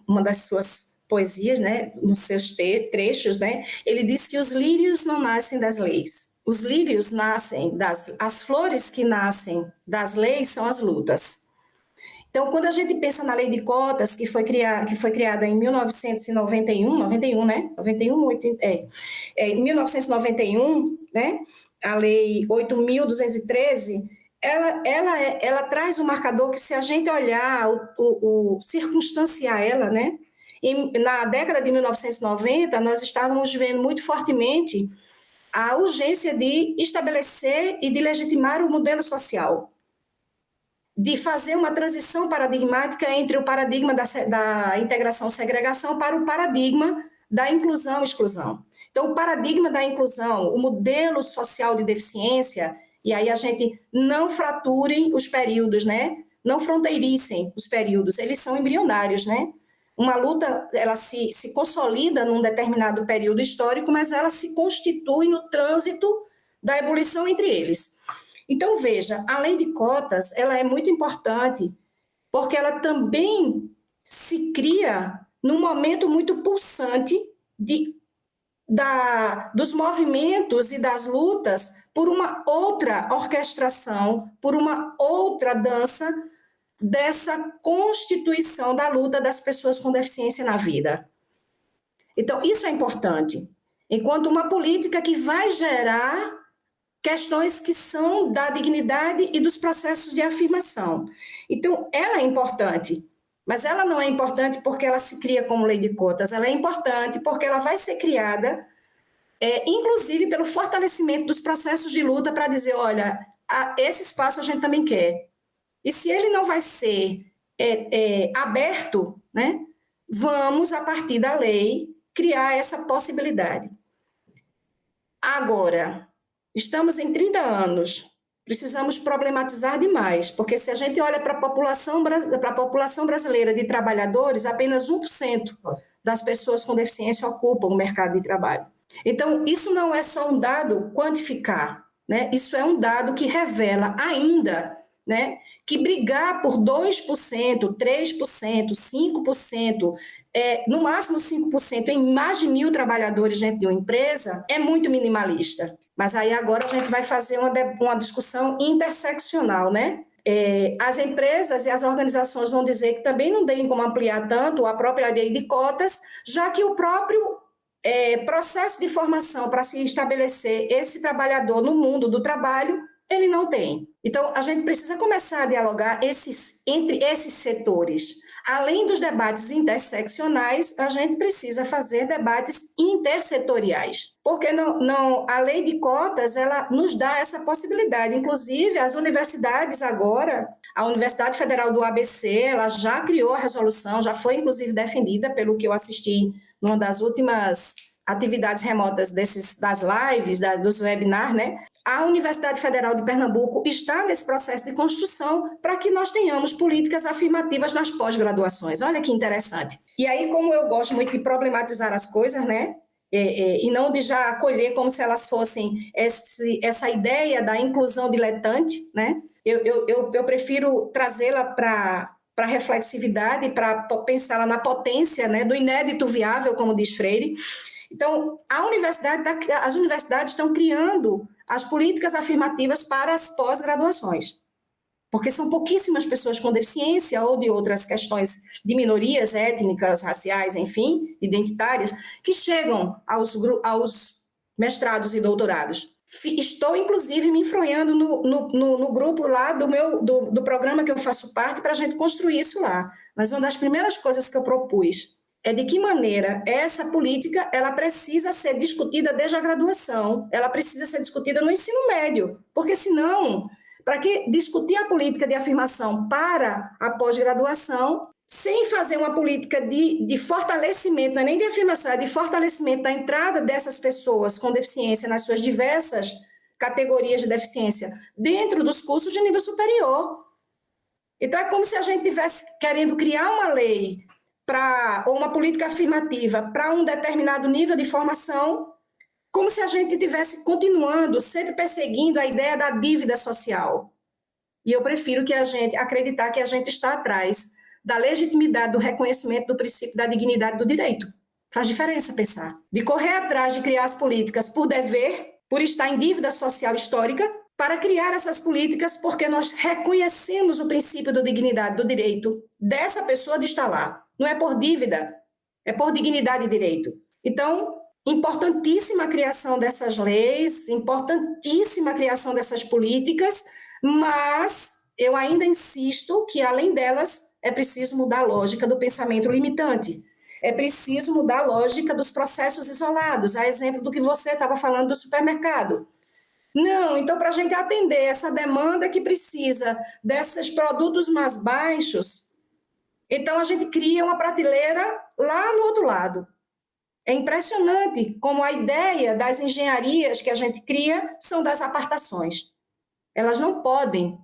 uma das suas poesias, né, nos seus trechos, né, ele diz que os lírios não nascem das leis. Os lírios nascem as flores que nascem das leis são as lutas. Então, quando a gente pensa na Lei de Cotas, que foi criada em 1991, né? Em 1991, né? A Lei 8.213, ela traz um marcador que, se a gente olhar, circunstanciar ela, né? Na década de 1990, nós estávamos vendo muito fortemente a urgência de estabelecer e de legitimar o modelo social, de fazer uma transição paradigmática entre o paradigma da integração-segregação para o paradigma da inclusão-exclusão. Então, o paradigma da inclusão, o modelo social de deficiência, e aí a gente não fraturem os períodos, né? Não fronteiricem os períodos, eles são embrionários, né? Uma luta, ela se consolida num determinado período histórico, mas ela se constitui no trânsito da ebulição entre eles. Então, veja, a Lei de Cotas, ela é muito importante, porque ela também se cria num momento muito pulsante dos movimentos e das lutas por uma outra orquestração, por uma outra dança dessa constituição da luta das pessoas com deficiência na vida. Então, isso é importante, enquanto uma política que vai gerar questões que são da dignidade e dos processos de afirmação. Então, ela é importante, mas ela não é importante porque ela se cria como lei de cotas, ela é importante porque ela vai ser criada, inclusive pelo fortalecimento dos processos de luta para dizer, olha, esse espaço a gente também quer. E se ele não vai ser aberto, né, vamos, a partir da lei, criar essa possibilidade. Agora, estamos em 30 anos, precisamos problematizar demais, porque se a gente olha para a população brasileira de trabalhadores, apenas 1% das pessoas com deficiência ocupam o mercado de trabalho. Então, isso não é só um dado quantificar, né? Isso é um dado que revela ainda, né, que brigar por 2%, 3%, 5%, no máximo 5% em mais de 1.000 trabalhadores dentro de uma empresa é muito minimalista. Mas aí agora a gente vai fazer uma discussão interseccional, né? As empresas e as organizações vão dizer que também não tem como ampliar tanto a própria lei de cotas, já que o próprio processo de formação para se estabelecer esse trabalhador no mundo do trabalho, ele não tem. Então, a gente precisa começar a dialogar entre esses setores. Além dos debates interseccionais, a gente precisa fazer debates intersetoriais, porque a lei de cotas, ela nos dá essa possibilidade. Inclusive, as universidades agora, a Universidade Federal do ABC, ela já criou a resolução, já foi inclusive defendida, pelo que eu assisti numa das últimas atividades remotas das lives, dos webinars, né? A Universidade Federal de Pernambuco está nesse processo de construção para que nós tenhamos políticas afirmativas nas pós-graduações. Olha que interessante. E aí, como eu gosto muito de problematizar as coisas, né? e não de já acolher como se elas fossem essa ideia da inclusão diletante, né? Eu prefiro trazê-la para a reflexividade, para pensá-la na potência, né, do inédito viável, como diz Freire. Então, as universidades estão criando as políticas afirmativas para as pós-graduações, porque são pouquíssimas pessoas com deficiência ou de outras questões de minorias étnicas, raciais, enfim, identitárias, que chegam aos mestrados e doutorados. Estou, inclusive, me enfronhando no grupo lá do programa que eu faço parte para a gente construir isso lá. Mas uma das primeiras coisas que eu propus é de que maneira essa política ela precisa ser discutida desde a graduação, ela precisa ser discutida no ensino médio, porque senão, para que discutir a política de afirmação para a pós-graduação, sem fazer uma política de fortalecimento, não é nem de afirmação, é de fortalecimento da entrada dessas pessoas com deficiência nas suas diversas categorias de deficiência dentro dos cursos de nível superior. Então, é como se a gente estivesse querendo criar uma lei ou uma política afirmativa para um determinado nível de formação, como se a gente estivesse continuando, sempre perseguindo a ideia da dívida social. E eu prefiro acreditar que a gente está atrás da legitimidade do reconhecimento do princípio da dignidade do direito. Faz diferença pensar. De correr atrás de criar as políticas por dever, por estar em dívida social histórica, para criar essas políticas porque nós reconhecemos o princípio da dignidade do direito dessa pessoa de estar lá. Não é por dívida, é por dignidade e direito. Então, importantíssima a criação dessas leis, importantíssima a criação dessas políticas, mas eu ainda insisto que, além delas, é preciso mudar a lógica do pensamento limitante. É preciso mudar a lógica dos processos isolados, a exemplo do que você estava falando do supermercado. Não, então, para a gente atender essa demanda que precisa desses produtos mais baixos, então a gente cria uma prateleira lá no outro lado. É impressionante como a ideia das engenharias que a gente cria são das apartações. Elas não podem,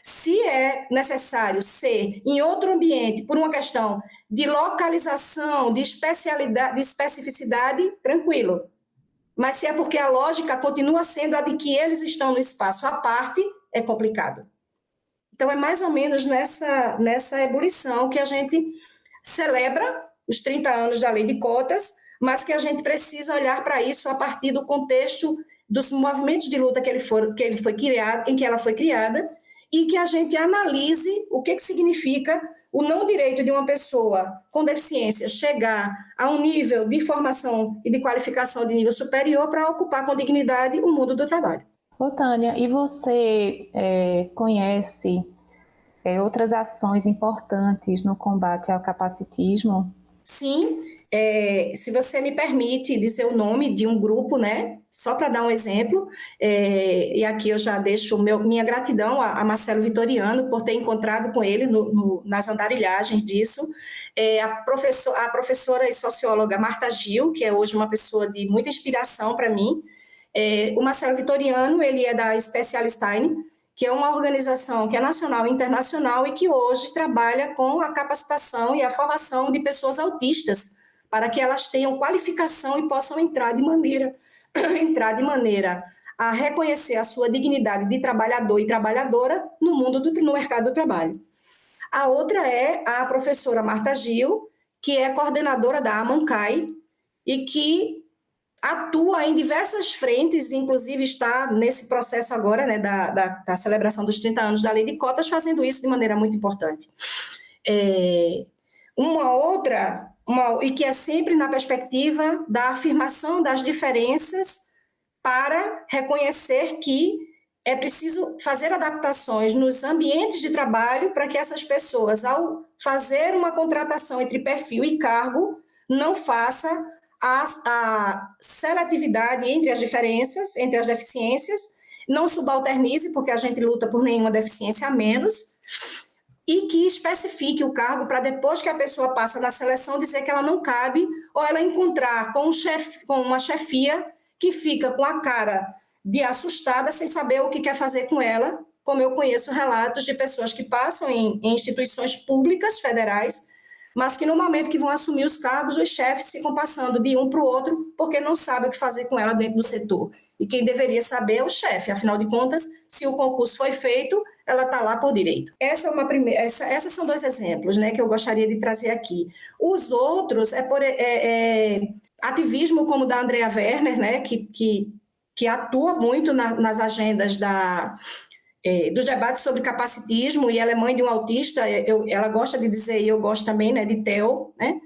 se é necessário ser em outro ambiente por uma questão de localização, de especialidade, de especificidade, tranquilo. Mas se é porque a lógica continua sendo a de que eles estão no espaço à parte, é complicado. Então, é mais ou menos nessa ebulição que a gente celebra os 30 anos da Lei de Cotas, mas que a gente precisa olhar para isso a partir do contexto dos movimentos de luta em que ela foi criada, e que a gente analise o que significa o não direito de uma pessoa com deficiência chegar a um nível de formação e de qualificação de nível superior para ocupar com dignidade o mundo do trabalho. Ô, Tânia, e você conhece outras ações importantes no combate ao capacitismo? Sim, se você me permite dizer o nome de um grupo, né? Só para dar um exemplo, e aqui eu já deixo minha gratidão a Marcelo Vitoriano por ter encontrado com ele nas andarilhagens disso, a professora e socióloga Marta Gil, que é hoje uma pessoa de muita inspiração para mim. O Marcelo Vitoriano, ele é da Specialstein, que é uma organização que é nacional e internacional e que hoje trabalha com a capacitação e a formação de pessoas autistas, para que elas tenham qualificação e possam entrar de maneira a reconhecer a sua dignidade de trabalhador e trabalhadora no mercado do trabalho. A outra é a professora Marta Gil, que é coordenadora da AMANCAI e que atua em diversas frentes, inclusive está nesse processo agora, né, da celebração dos 30 anos da Lei de Cotas, fazendo isso de maneira muito importante. E que é sempre na perspectiva da afirmação das diferenças para reconhecer que é preciso fazer adaptações nos ambientes de trabalho para que essas pessoas, ao fazer uma contratação entre perfil e cargo, não faça a seletividade entre as diferenças, entre as deficiências, não subalternize, porque a gente luta por nenhuma deficiência a menos, e que especifique o cargo para depois que a pessoa passa na seleção dizer que ela não cabe, ou ela encontrar com uma chefia que fica com a cara de assustada sem saber o que quer fazer com ela, como eu conheço relatos de pessoas que passam em instituições públicas federais, mas que no momento que vão assumir os cargos, os chefes ficam passando de um para o outro porque não sabem o que fazer com ela dentro do setor. E quem deveria saber é o chefe, afinal de contas, se o concurso foi feito, ela está lá por direito. Essas são 2 exemplos, né, que eu gostaria de trazer aqui. Os outros ativismo como o da Andrea Werner, né, que atua muito nas agendas dos debates sobre capacitismo, e ela é mãe de um autista, ela gosta de dizer, e eu gosto também, né, de Theo, né,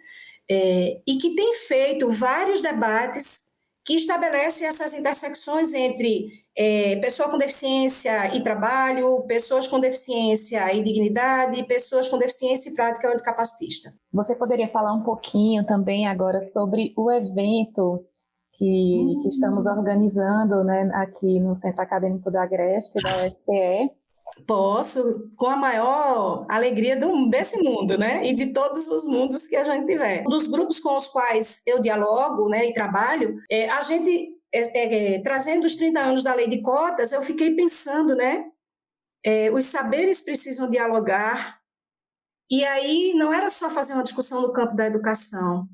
e que tem feito vários debates que estabelecem essas intersecções entre pessoa com deficiência e trabalho, pessoas com deficiência e dignidade, pessoas com deficiência e prática anticapacitista. Você poderia falar um pouquinho também agora sobre o evento que estamos organizando, né, aqui no Centro Acadêmico do Agreste, da UFPE? Posso, com a maior alegria desse mundo, né? E de todos os mundos que a gente tiver. Dos grupos com os quais eu dialogo, né, e trabalho, a gente, trazendo os 30 anos da Lei de Cotas, eu fiquei pensando, né? Os saberes precisam dialogar, e aí não era só fazer uma discussão no campo da educação,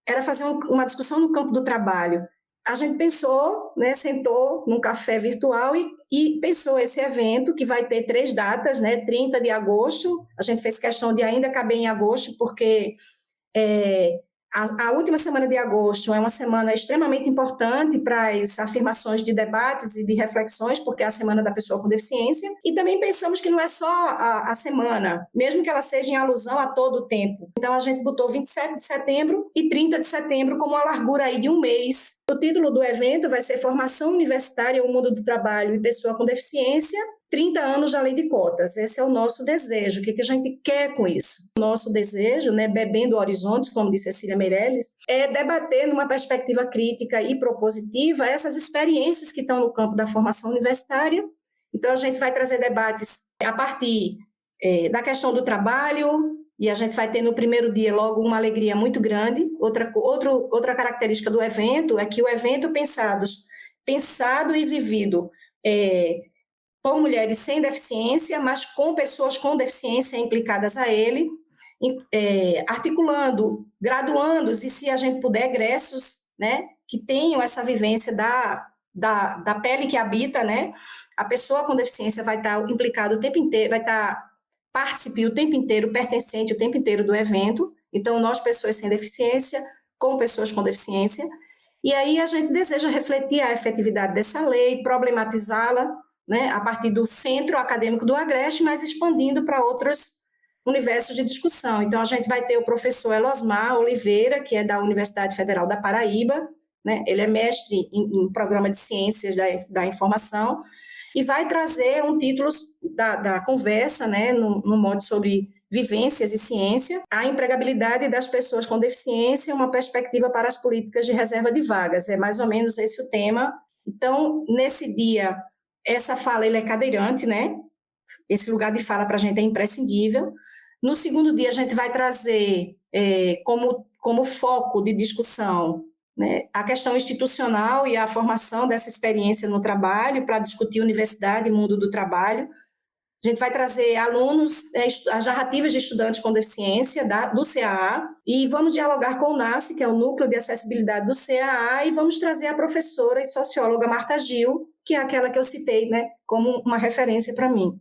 era fazer uma discussão no campo do trabalho. A gente pensou, né, sentou num café virtual e pensou esse evento, que vai ter 3 datas, né, 30 de agosto, a gente fez questão de ainda caber em agosto, porque a última semana de agosto é uma semana extremamente importante para as afirmações de debates e de reflexões, porque é a Semana da Pessoa com Deficiência, e também pensamos que não é só a semana, mesmo que ela seja em alusão a todo o tempo. Então, a gente botou 27 de setembro e 30 de setembro como uma largura aí de um mês. O título do evento vai ser Formação Universitária, o Mundo do Trabalho e Pessoa com Deficiência, 30 anos da Lei de Cotas. Esse é o nosso desejo. O que a gente quer com isso? O nosso desejo, né, bebendo horizontes, como disse Cecília Meirelles, é debater numa perspectiva crítica e propositiva essas experiências que estão no campo da formação universitária. Então, a gente vai trazer debates a partir da questão do trabalho, e a gente vai ter no primeiro dia logo uma alegria muito grande. Outra característica do evento é que o evento pensado e vivido por mulheres sem deficiência, mas com pessoas com deficiência implicadas a ele, articulando graduandos e, se a gente puder, egressos, né, que tenham essa vivência da pele que habita, né? A pessoa com deficiência vai estar implicada o tempo inteiro, vai estar participe o tempo inteiro, pertencente o tempo inteiro do evento. Então, nós, pessoas sem deficiência, com pessoas com deficiência, e aí a gente deseja refletir a efetividade dessa lei, problematizá-la, né, a partir do Centro Acadêmico do Agreste, mas expandindo para outros universos de discussão. Então, a gente vai ter o professor Elosmar Oliveira, que é da Universidade Federal da Paraíba, né, ele é mestre em programa de ciências da informação, e vai trazer um título da conversa, né, no modo sobre vivências e ciência, a empregabilidade das pessoas com deficiência, uma perspectiva para as políticas de reserva de vagas. É mais ou menos esse o tema. Então, nesse dia, essa fala ele é cadeirante, né? Esse lugar de fala para a gente é imprescindível. No segundo dia, a gente vai trazer como foco de discussão, né, a questão institucional e a formação dessa experiência no trabalho para discutir universidade e mundo do trabalho. A gente vai trazer alunos, as narrativas de estudantes com deficiência do CAA, e vamos dialogar com o NACE, que é o Núcleo de Acessibilidade do CAA, e vamos trazer a professora e socióloga Marta Gil, que é aquela que eu citei, né, como uma referência para mim.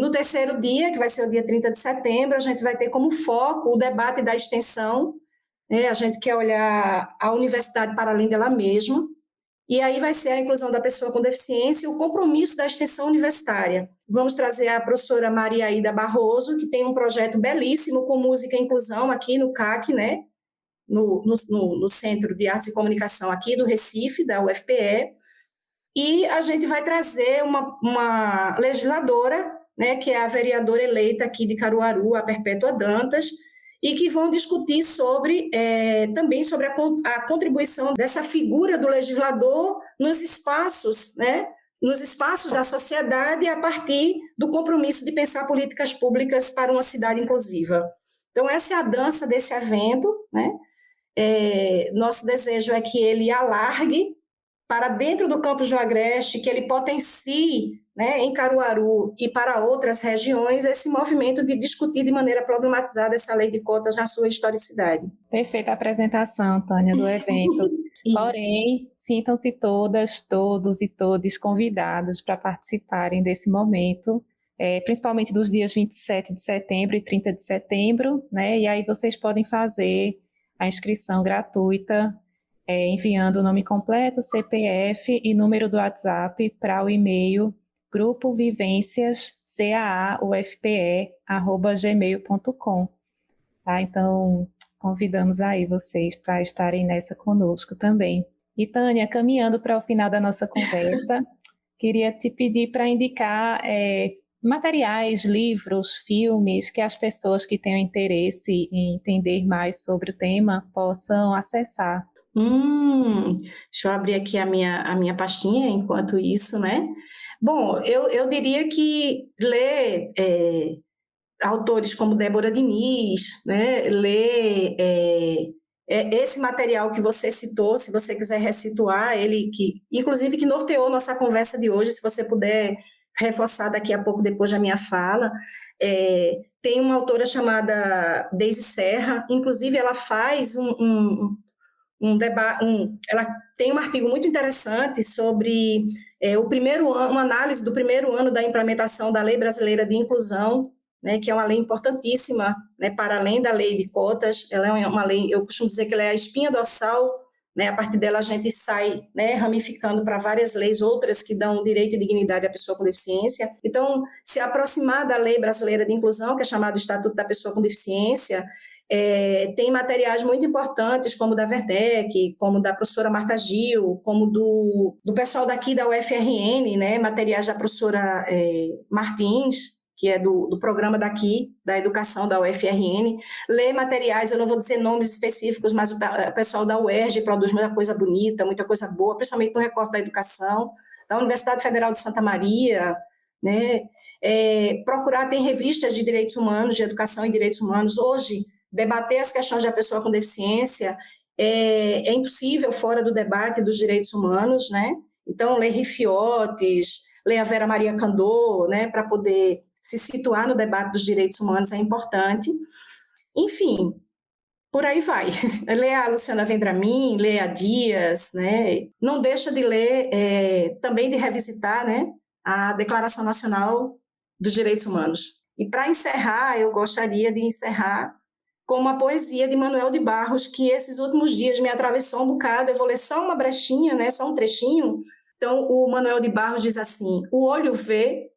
No terceiro dia, que vai ser o dia 30 de setembro, a gente vai ter como foco o debate da extensão, né, a gente quer olhar a universidade para além dela mesma, e aí vai ser a inclusão da pessoa com deficiência e o compromisso da extensão universitária. Vamos trazer a professora Maria Aida Barroso, que tem um projeto belíssimo com música e inclusão aqui no CAC, né? no Centro de Artes e Comunicação aqui do Recife, da UFPE, e a gente vai trazer uma legisladora, né, que é a vereadora eleita aqui de Caruaru, a Perpétua Dantas, e que vão discutir também sobre a contribuição dessa figura do legislador nos espaços, né, nos espaços da sociedade a partir do compromisso de pensar políticas públicas para uma cidade inclusiva. Então, essa é a dança desse evento, né? Nosso desejo é que ele alargue para dentro do campus do Agreste, que ele potencie, né, em Caruaru e para outras regiões, esse movimento de discutir de maneira problematizada essa lei de cotas na sua historicidade. Perfeita apresentação, Tânia, do evento. Porém, sintam-se todas, todos e todes convidados para participarem desse momento, principalmente dos dias 27 de setembro e 30 de setembro, né? E aí vocês podem fazer a inscrição gratuita, enviando o nome completo, CPF e número do WhatsApp para o e-mail grupovivenciascaufpe@gmail.com. Tá? Então, convidamos aí vocês para estarem nessa conosco também. E Tânia, caminhando para o final da nossa conversa, queria te pedir para indicar materiais, livros, filmes que as pessoas que tenham interesse em entender mais sobre o tema possam acessar. Deixa eu abrir aqui a minha pastinha enquanto isso, né? Bom, eu diria que ler autores como Débora Diniz, né? Ler esse material que você citou, se você quiser ressituar ele, que inclusive que norteou nossa conversa de hoje, se você puder reforçar daqui a pouco, depois da minha fala. Tem uma autora chamada Deise Serra, inclusive ela faz ela tem um artigo muito interessante sobre uma análise do primeiro ano da implementação da Lei Brasileira de Inclusão, né, que é uma lei importantíssima, né, para além da lei de cotas. Ela é uma lei, eu costumo dizer que ela é a espinha dorsal, né, a partir dela a gente sai, né, ramificando para várias leis, outras que dão direito e dignidade à pessoa com deficiência. Então, se aproximar da Lei Brasileira de Inclusão, que é chamado Estatuto da Pessoa com Deficiência, tem materiais muito importantes, como da Werneck, como da professora Marta Gil, como do pessoal daqui da UFRN, né, materiais da professora Martins, que é do programa daqui, da educação da UFRN, ler materiais, eu não vou dizer nomes específicos, mas o pessoal da UERJ produz muita coisa bonita, muita coisa boa, principalmente no recorte da educação, da Universidade Federal de Santa Maria, né? Procurar, tem revistas de direitos humanos, de educação e direitos humanos. Hoje, debater as questões da pessoa com deficiência é impossível fora do debate dos direitos humanos, né? Então, ler Rifiotes, ler a Vera Maria Candor, né, para poder se situar no debate dos direitos humanos é importante. Enfim, por aí vai. Ler a Luciana Vendramin, ler a Dias, né? Não deixa de ler, também de revisitar, né, a Declaração Nacional dos Direitos Humanos. E para encerrar, eu gostaria de encerrar com uma poesia de Manuel de Barros, que esses últimos dias me atravessou um bocado. Eu vou ler só uma brechinha, né, só um trechinho. Então, o Manuel de Barros diz assim: o olho vê,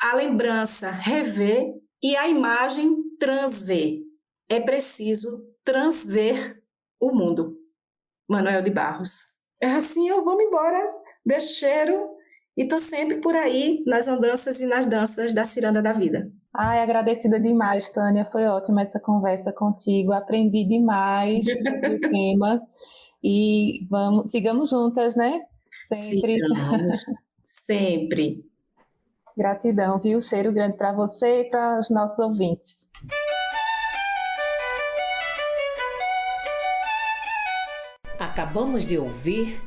a lembrança revê e a imagem transvê. É preciso transver o mundo. Manuel de Barros. Assim eu vou-me embora, deixo cheiro e estou sempre por aí nas andanças e nas danças da ciranda da vida. Ai, agradecida demais, Tânia. Foi ótima essa conversa contigo. Aprendi demais sobre o tema. E sigamos juntas, né? Sempre. Sigamos. Sempre. Gratidão, viu? Cheiro grande para você e para os nossos ouvintes. Acabamos de ouvir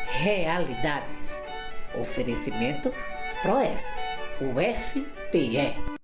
Realidades. Oferecimento Proeste, UFPE.